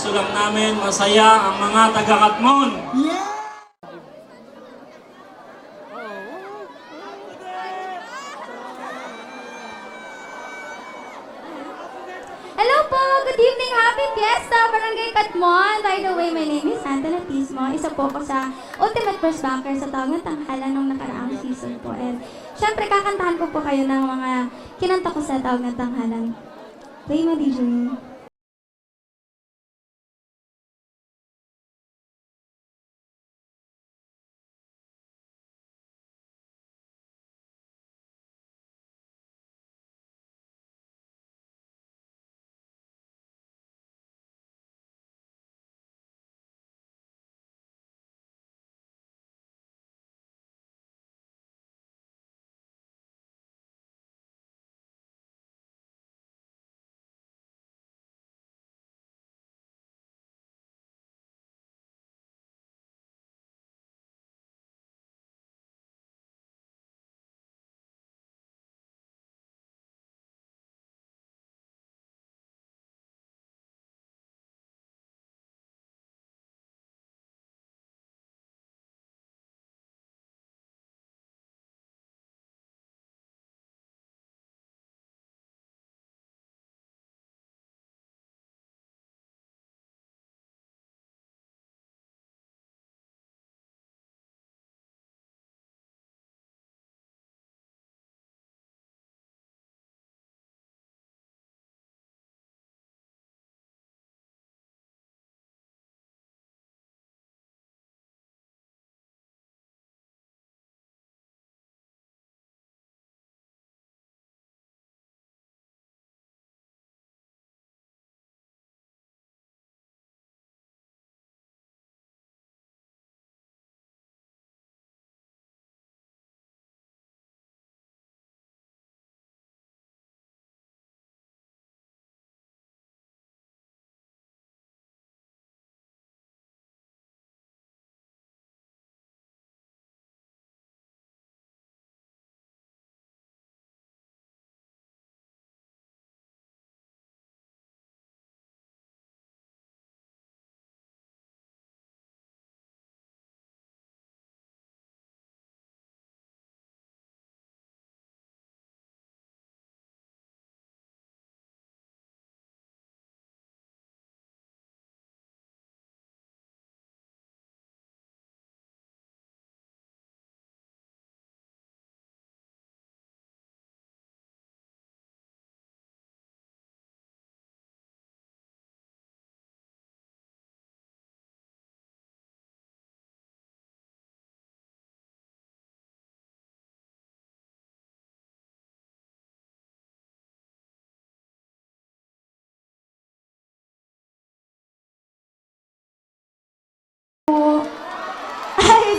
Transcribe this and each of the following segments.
gusto lang namin masaya ang mga taga-Katmon. Yeah! Hello po! Good evening! Happy Fiesta! Barangay Katmon! By the way, my name is Santa Natismo. Isa po ako sa Ultimate First Banker sa Tawag ng Tanghalan nung nakaraang season po. And syempre, kakantahan ko po kayo ng mga kinanta ko sa Tawag ng Tanghalan. Play mo, DJ.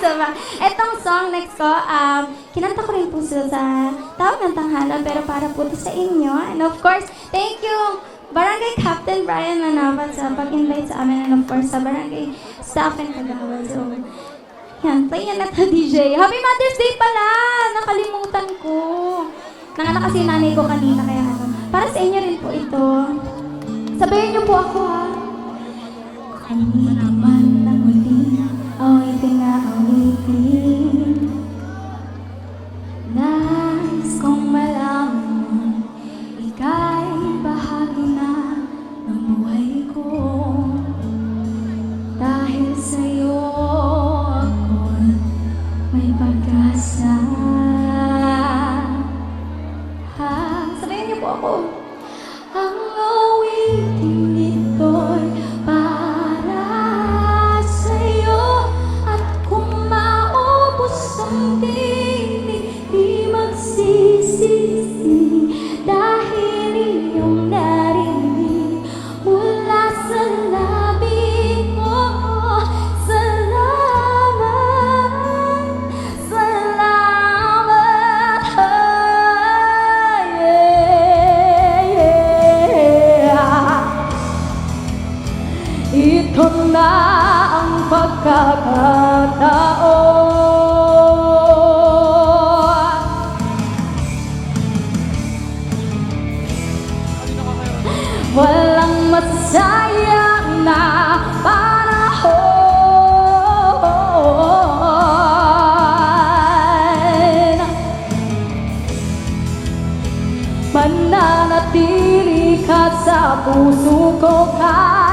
Sama. Etong song next ko, kinanta ko rin po sila sa Tawag ng Tanghalan, pero para po ito sa inyo. And of course, thank you Barangay Captain Brian Manabat sa pag-invite sa amin, and of course sa Barangay Staff and Kagawad. So, yan, play yan na to, DJ. Happy Mother's Day pala! Nakalimutan ko. Nanganak kasi nanay ko kanina, kaya ano. Para sa inyo rin po ito. Sabayan niyo po ako, ha? Hindi man na muli, awitin na awitin. Nais kong malaman mo, ika'y bahagi na ng buhay ko. Dahil sa'yo ako'y may pag-asa. Sabihin niyo po ako. Ang awitin ito'y para sa'yo, at kung maubos ang tinig, di magsisisi, dahil iyong narinig mula sa labi ko. Salamat, salamat, ito na ang pagkakataon. Walang masayang na panahon. Mananatili ka sa puso ko kahit